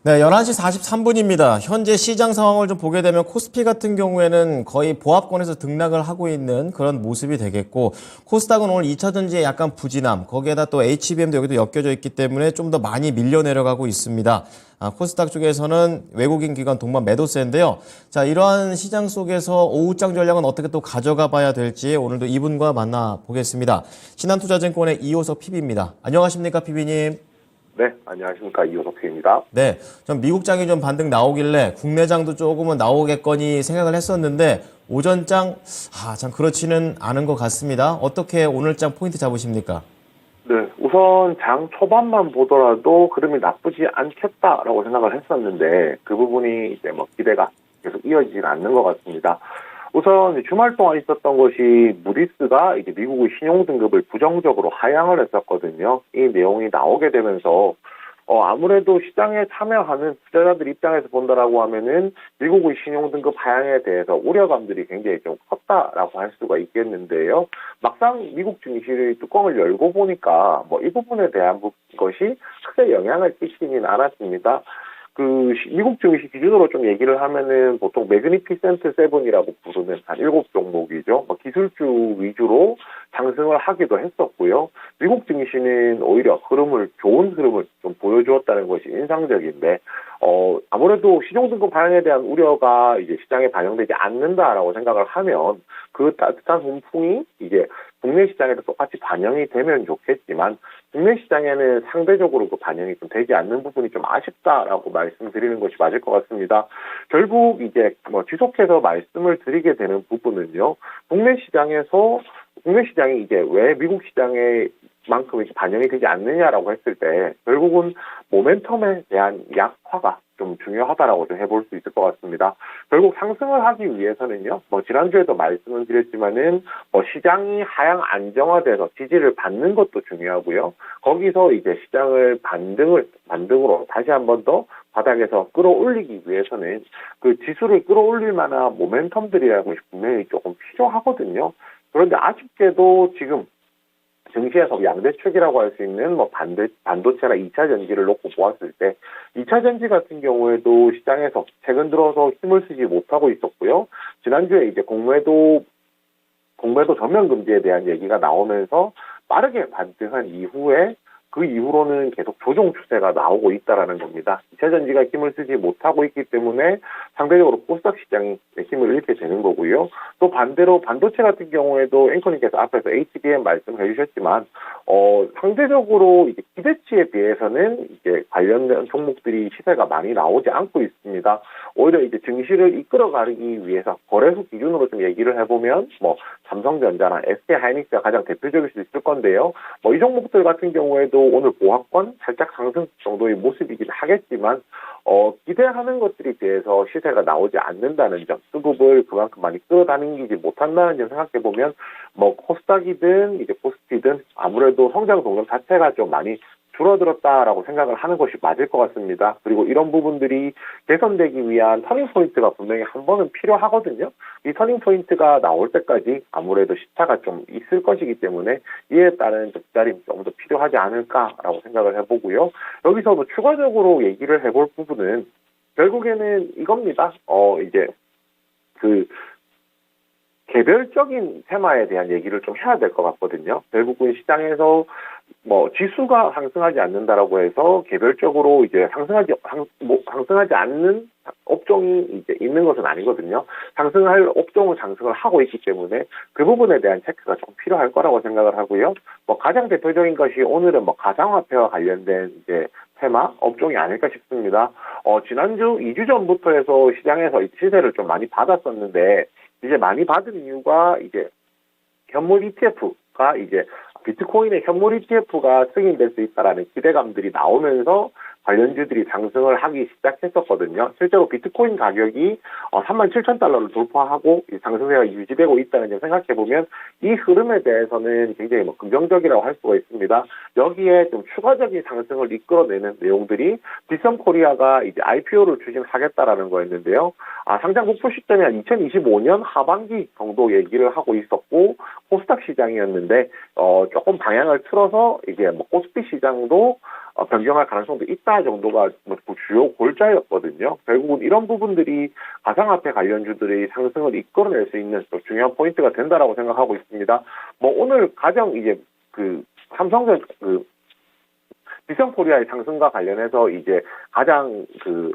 네, 11시 43분입니다. 현재 시장 상황을 좀 보게 되면 코스피 같은 경우에는 거의 보합권에서 등락을 하고 있는 그런 모습이 되겠고, 코스닥은 오늘 2차 전지에 약간 부진함, 거기에다 또 HBM도 여기도 엮여져 있기 때문에 좀 더 많이 밀려 내려가고 있습니다. 코스닥 쪽에서는 외국인 기관 동반 매도세인데요. 자, 이러한 시장 속에서 오후장 전략은 어떻게 또 가져가 봐야 될지 오늘도 이분과 만나보겠습니다. 신한투자증권의 이호석 PB입니다. 안녕하십니까, PB님? 네, 안녕하십니까. 이호석입니다. 네, 전 미국장이 좀 반등 나오길래 국내장도 조금은 나오겠거니 생각을 했었는데 오전장, 참 그렇지는 않은 것 같습니다. 어떻게 오늘장 포인트 잡으십니까? 네, 우선 장 초반만 보더라도 흐름이 나쁘지 않겠다라고 생각을 했었는데 그 부분이 이제 기대가 계속 이어지진 않는 것 같습니다. 우선 주말 동안 있었던 것이 무디스가 이제 미국의 신용 등급을 부정적으로 하향을 했었거든요. 이 내용이 나오게 되면서 아무래도 시장에 참여하는 투자자들 입장에서 본다라고 하면은 미국의 신용 등급 하향에 대해서 우려감들이 굉장히 좀 컸다라고 할 수가 있겠는데요. 막상 미국 증시의 뚜껑을 열고 보니까 이 부분에 대한 것이 크게 영향을 끼치지는 않았습니다. 미국 증시 기준으로 좀 얘기를 하면은 보통 매그니피센트 세븐이라고 부르는 한 7종목이죠. 기술주 위주로 상승을 하기도 했었고요. 미국 증시는 오히려 좋은 흐름을 좀 보여주었다는 것이 인상적인데, 아무래도 시종등급 하향에 대한 우려가 이제 시장에 반영되지 않는다라고 생각을 하면 그 따뜻한 훈풍이 이제 국내 시장에도 똑같이 반영이 되면 좋겠지만 국내 시장에는 상대적으로 그 반영이 좀 되지 않는 부분이 좀 아쉽다라고 말씀드리는 것이 맞을 것 같습니다. 결국 이제 지속해서 말씀을 드리게 되는 부분은요. 국내 시장이 이제 왜 미국 시장에 만큼 반영이 되지 않느냐라고 했을 때 결국은 모멘텀에 대한 약화가 좀 중요하다라고 좀 해볼 수 있을 것 같습니다. 결국 상승을 하기 위해서는요, 지난주에도 말씀을 드렸지만은, 시장이 하향 안정화돼서 지지를 받는 것도 중요하고요. 거기서 이제 시장을 반등으로 다시 한 번 더 바닥에서 끌어올리기 위해서는 그 지수를 끌어올릴 만한 모멘텀들이라는 것이 분명히 조금 필요하거든요. 그런데 아쉽게도 지금 증시에서 양대축이라고 할 수 있는 반도체나 2차 전지를 놓고 보았을 때 2차 전지 같은 경우에도 시장에서 최근 들어서 힘을 쓰지 못하고 있었고요. 지난주에 이제 공매도 전면 금지에 대한 얘기가 나오면서 빠르게 반등한 이후에 그 이후로는 계속 조정 추세가 나오고 있다라는 겁니다. 2차 전지가 힘을 쓰지 못하고 있기 때문에 상대적으로 코스닥 시장이 힘을 잃게 되는 거고요. 또 반대로 반도체 같은 경우에도 앵커님께서 앞에서 HBM 말씀해 주셨지만 상대적으로 이제 기대치에 비해서는 이제 관련된 종목들이 시세가 많이 나오지 않고 있습니다. 오히려 이제 증시를 이끌어가기 위해서 거래소 기준으로 좀 얘기를 해보면 삼성전자나 SK하이닉스가 가장 대표적일 수 있을 건데요. 이 종목들 같은 경우에도 오늘 보합권 살짝 상승 정도의 모습이긴 하겠지만 기대하는 것들에 비해서 시세가 나오지 않는다는 점, 수급을 그만큼 많이 끌어당기지 못한다는 점 생각해 보면 코스닥이든 이제 코스피든 아무래도 성장 동력 자체가 좀 많이 줄어들었다라고 생각을 하는 것이 맞을 것 같습니다. 그리고 이런 부분들이 개선되기 위한 터닝포인트가 분명히 한 번은 필요하거든요. 이 터닝포인트가 나올 때까지 아무래도 시차가 좀 있을 것이기 때문에 이에 따른 기다림 좀 더 필요하지 않을까라고 생각을 해보고요. 여기서 추가적으로 얘기를 해볼 부분은 결국에는 이겁니다. 이제 개별적인 테마에 대한 얘기를 좀 해야 될 것 같거든요. 결국은 시장에서 지수가 상승하지 않는다라고 해서 개별적으로 이제 상승하지 않는 업종이 이제 있는 것은 아니거든요. 상승할 업종은 상승을 하고 있기 때문에 그 부분에 대한 체크가 좀 필요할 거라고 생각을 하고요. 가장 대표적인 것이 오늘은 가상화폐와 관련된 이제 테마 업종이 아닐까 싶습니다. 지난주 2주 전부터 해서 시장에서 시세를 좀 많이 받았었는데 이제 많이 받은 이유가 이제 현물 ETF가 이제 비트코인의 현물 ETF가 승인될 수 있다라는 기대감들이 나오면서 관련주들이 상승을 하기 시작했었거든요. 실제로 비트코인 가격이 37,000달러를 돌파하고 상승세가 유지되고 있다는 점 생각해보면 이 흐름에 대해서는 굉장히 긍정적이라고 할 수가 있습니다. 여기에 좀 추가적인 상승을 이끌어내는 내용들이 비썸코리아가 이제 IPO를 추진하겠다라는 거였는데요. 상장 목표 시점이 한 2025년 하반기 정도 얘기를 하고 있었고 코스닥 시장이었는데 조금 방향을 틀어서 이게 뭐 코스피 시장도 변경할 가능성도 있다 정도가 뭐 주요 골자였거든요. 결국은 이런 부분들이 가상화폐 관련주들의 상승을 이끌어낼 수 있는 또 중요한 포인트가 된다라고 생각하고 있습니다. 뭐 오늘 가장 이제 그 삼성전 비성코리아의 상승과 관련해서 이제 가장 그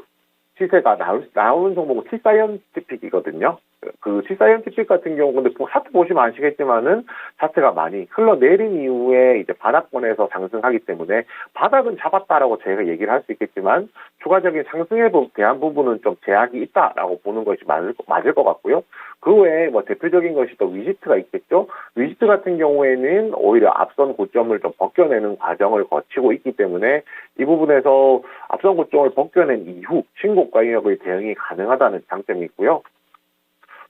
시세가 나오는 종목은 T사이언티픽이거든요. 그 T사이언티픽 같은 경우 근데 차트 보시면 아시겠지만은 차트가 많이 흘러내린 이후에 이제 바닥권에서 상승하기 때문에 바닥은 잡았다라고 저희가 얘기를 할 수 있겠지만 추가적인 상승에 대한 부분은 좀 제약이 있다라고 보는 것이 맞을 것 같고요. 그 외에 뭐 대표적인 것이 또 위지트가 있겠죠. 위지트 같은 경우에는 오히려 앞선 고점을 좀 벗겨내는 과정을 거치고 있기 때문에 이 부분에서 앞선 고점을 벗겨낸 이후 신고가격의 대응이 가능하다는 장점이 있고요.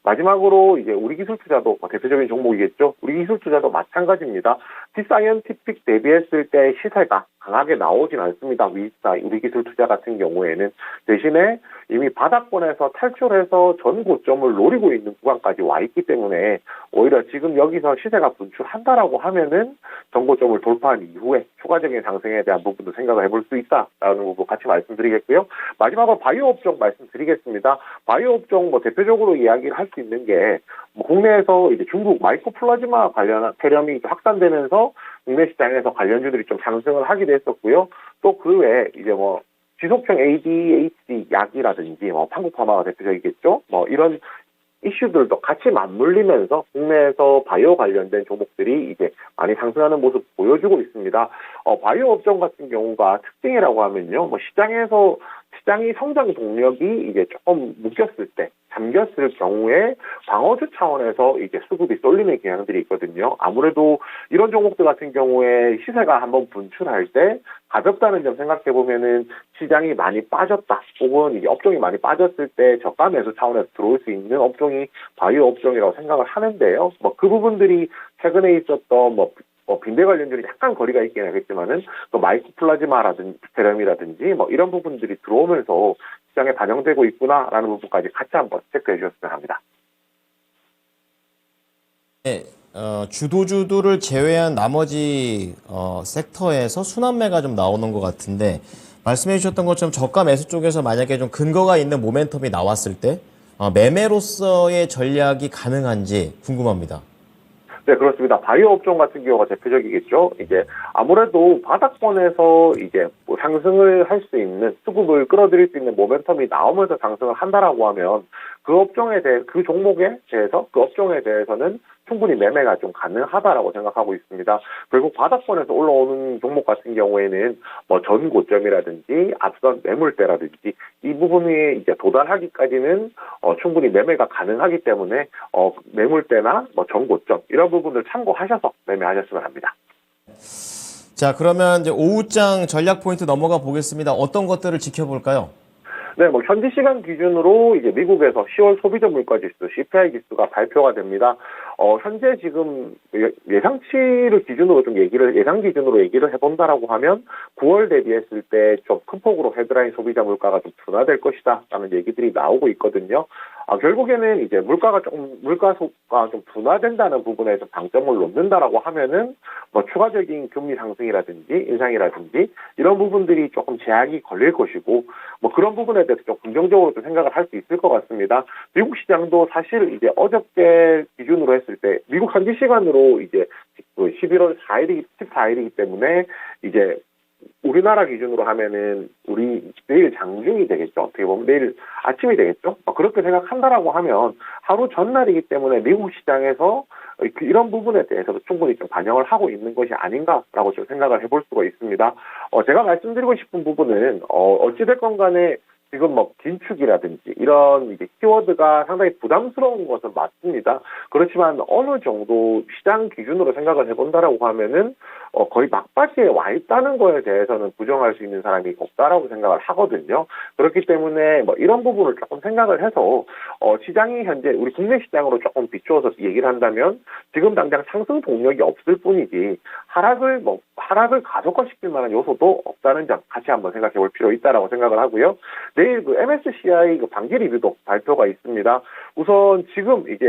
마지막으로 이제 우리기술투자도 대표적인 종목이겠죠. 우리기술투자도 마찬가지입니다. T사이언티픽 대비했을 때 시세가 강하게 나오진 않습니다. 우리기술투자 같은 경우에는 대신에 이미 바닥권에서 탈출해서 전 고점을 노리고 있는 구간까지 와 있기 때문에 오히려 지금 여기서 시세가 분출한다라고 하면은 전 고점을 돌파한 이후에 추가적인 상승에 대한 부분도 생각을 해볼 수 있다라는 부분 같이 말씀드리겠고요. 마지막으로 바이오 업종 말씀드리겠습니다. 바이오 업종 뭐 대표적으로 이야기를 할 수 있는 게 뭐 국내에서 이제 중국 마이코플라즈마 관련한 폐렴이 확산되면서 국내 시장에서 관련주들이 좀 상승을 하기도 했었고요. 또 그 외에 이제 뭐 지속형 ADHD 약이라든지 뭐 한국파마가 대표적이겠죠. 뭐 이런 이슈들도 같이 맞물리면서 국내에서 바이오 관련된 종목들이 이제 많이 상승하는 모습 보여주고 있습니다. 바이오 업종 같은 경우가 특징이라고 하면요. 뭐 시장이 성장 동력이 이제 조금 묶였을 때, 잠겼을 경우에 방어주 차원에서 이제 수급이 쏠리는 경향들이 있거든요. 아무래도 이런 종목들 같은 경우에 시세가 한번 분출할 때 가볍다는 점 생각해 보면은 시장이 많이 빠졌다, 혹은 이게 업종이 많이 빠졌을 때 저가 매수 차원에서 들어올 수 있는 업종이 바이오 업종이라고 생각을 하는데요. 뭐 그 부분들이 최근에 있었던 빈대 관련주는 약간 거리가 있긴 하겠지만은 또 마이코플라즈마라든지 폐렴이라든지 뭐 이런 부분들이 들어오면서 시장에 반영되고 있구나라는 부분까지 같이 한번 체크해 주셨으면 합니다. 네, 주도주들을 제외한 나머지 섹터에서 순환매가 좀 나오는 것 같은데 말씀해 주셨던 것처럼 저가 매수 쪽에서 만약에 좀 근거가 있는 모멘텀이 나왔을 때 매매로서의 전략이 가능한지 궁금합니다. 네, 그렇습니다. 바이오 업종 같은 경우가 대표적이겠죠. 이제 아무래도 바닥권에서 이제 뭐 상승을 할 수 있는, 수급을 끌어들일 수 있는 모멘텀이 나오면서 상승을 한다라고 하면 그 종목에 대해서, 그 업종에 대해서는 충분히 매매가 좀 가능하다라고 생각하고 있습니다. 결국 바닥권에서 올라오는 종목 같은 경우에는 뭐 전 고점이라든지 앞선 매물대라든지 이 부분이 이제 도달하기까지는 충분히 매매가 가능하기 때문에 매물대나 뭐 전 고점 이런 부분을 참고하셔서 매매하셨으면 합니다. 자, 그러면 이제 오후장 전략 포인트 넘어가 보겠습니다. 어떤 것들을 지켜볼까요? 네, 뭐 현지 시간 기준으로 이제 미국에서 10월 소비자 물가 지수 CPI 지수가 발표가 됩니다. 현재 지금 예상치를 기준으로 예상 기준으로 얘기를 해본다라고 하면 9월 대비했을 때 좀 큰 폭으로 헤드라인 소비자 물가가 좀 둔화될 것이다라는 얘기들이 나오고 있거든요. 결국에는 이제 물가가 좀 둔화된다는 부분에 좀 방점을 놓는다라고 하면은 뭐 추가적인 금리 상승이라든지 인상이라든지 이런 부분들이 조금 제약이 걸릴 것이고 뭐 그런 부분에 대해서 좀 긍정적으로 좀 생각을 할 수 있을 것 같습니다. 미국 시장도 사실 이제 어저께 기준으로 했을 때 미국 현지 시간으로 이제 11월 14일이기 때문에 이제 우리나라 기준으로 하면은 내일 장중이 되겠죠. 어떻게 보면 내일 아침이 되겠죠. 그렇게 생각한다라고 하면 하루 전날이기 때문에 미국 시장에서 이런 부분에 대해서도 충분히 좀 반영을 하고 있는 것이 아닌가라고 좀 생각을 해볼 수가 있습니다. 제가 말씀드리고 싶은 부분은 어찌됐건 간에 지금 뭐 긴축이라든지 이런 이제 키워드가 상당히 부담스러운 것은 맞습니다. 그렇지만 어느 정도 시장 기준으로 생각을 해본다라고 하면은 거의 막바지에 와 있다는 거에 대해서는 부정할 수 있는 사람이 없다라고 생각을 하거든요. 그렇기 때문에 뭐 이런 부분을 조금 생각을 해서 시장이 현재 우리 국내 시장으로 조금 비추어서 얘기를 한다면 지금 당장 상승 동력이 없을 뿐이지 하락을 가속화시킬 만한 요소도 없다는 점 같이 한번 생각해 볼 필요 있다라고 생각을 하고요. 내일 그 MSCI 그 반기 리뷰도 발표가 있습니다. 우선 지금 이게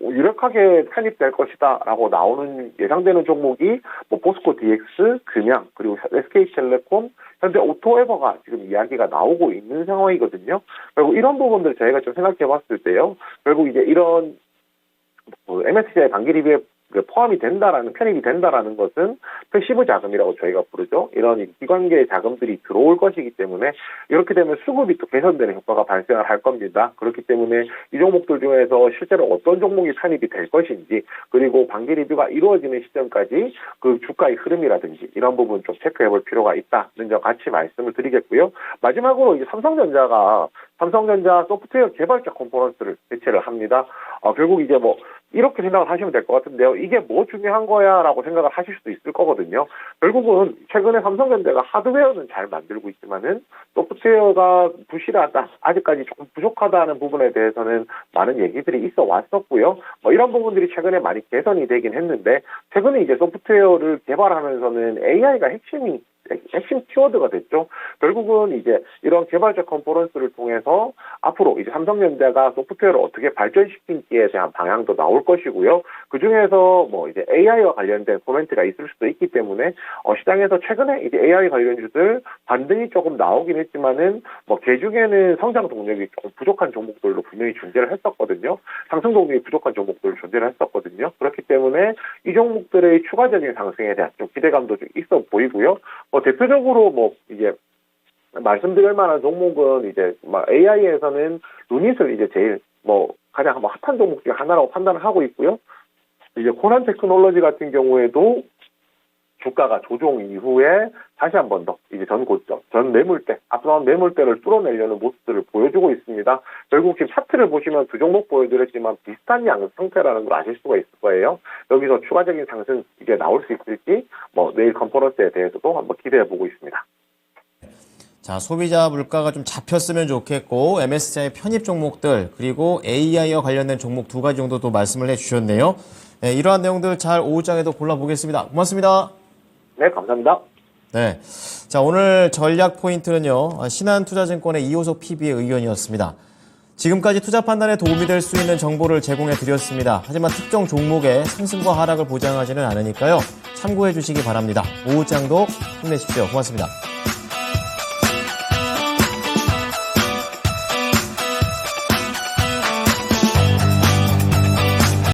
유력하게 편입될 것이다라고 나오는 예상되는 종목이 뭐 포스코 DX, 금양, 그리고 SK텔레콤, 현대 오토에버가 지금 이야기가 나오고 있는 상황이거든요. 그리고 이런 부분들 저희가 좀 생각해봤을 때요. 결국 이제 이런 MSCI 반기 리뷰에 포함이 된다라는, 편입이 된다라는 것은 패시브 자금이라고 저희가 부르죠. 이런 기관계 자금들이 들어올 것이기 때문에 이렇게 되면 수급이 또 개선되는 효과가 발생을 할 겁니다. 그렇기 때문에 이 종목들 중에서 실제로 어떤 종목이 편입이 될 것인지, 그리고 반기 리뷰가 이루어지는 시점까지 그 주가의 흐름이라든지 이런 부분 좀 체크해 볼 필요가 있다는 점 같이 말씀을 드리겠고요. 마지막으로 이제 삼성전자 소프트웨어 개발자 컴포넌트를 대체를 합니다. 결국 이제 뭐 이렇게 생각을 하시면 될 것 같은데요. 이게 뭐 중요한 거야 라고 생각을 하실 수도 있을 거거든요. 결국은 최근에 삼성전자가 하드웨어는 잘 만들고 있지만은 소프트웨어가 부실하다, 아직까지 조금 부족하다는 부분에 대해서는 많은 얘기들이 있어 왔었고요. 뭐 이런 부분들이 최근에 많이 개선이 되긴 했는데, 최근에 이제 소프트웨어를 개발하면서는 AI가 핵심 키워드가 됐죠. 결국은 이제 이런 개발자 컨퍼런스를 통해서 앞으로 이제 삼성전자가 소프트웨어를 어떻게 발전시키기에 대한 방향도 나올 것이고요. 그 중에서 뭐 이제 AI와 관련된 코멘트가 있을 수도 있기 때문에 시장에서 최근에 이제 AI 관련주들 반등이 조금 나오긴 했지만은 뭐 개중에는 성장 동력이 조금 부족한 종목들도 분명히 존재를 했었거든요. 상승 동력이 부족한 종목들을 존재를 했었거든요. 그렇기 때문에 이 종목들의 추가적인 상승에 대한 좀 기대감도 좀 있어 보이고요. 대표적으로 뭐 이제 말씀드릴 만한 종목은 이제 AI에서는 루닛을 이제 제일 뭐 가장 핫한 종목 중에 하나라고 판단을 하고 있고요. 이제 코난 테크놀로지 같은 경우에도 주가가 조정 이후에 다시 한 번 더 이제 전 고점, 전 매물대, 앞선 매물대를 뚫어내려는 모습들을 보여주고 있습니다. 결국 지금 차트를 보시면 두 종목 보여드렸지만 비슷한 양 상태라는 걸 아실 수가 있을 거예요. 여기서 추가적인 상승 이제 나올 수 있을지 뭐 내일 컨퍼런스에 대해서도 한번 기대해 보고 있습니다. 자, 소비자 물가가 좀 잡혔으면 좋겠고, MSCI 편입 종목들, 그리고 AI와 관련된 종목 두 가지 정도 또 말씀을 해주셨네요. 네, 이러한 내용들 잘 오후장에도 골라보겠습니다. 고맙습니다. 네, 감사합니다. 네. 자, 오늘 전략 포인트는요, 신한투자증권의 이호석 PB의 의견이었습니다. 지금까지 투자 판단에 도움이 될 수 있는 정보를 제공해 드렸습니다. 하지만 특정 종목의 상승과 하락을 보장하지는 않으니까요, 참고해 주시기 바랍니다. 오후장도 힘내십시오. 고맙습니다.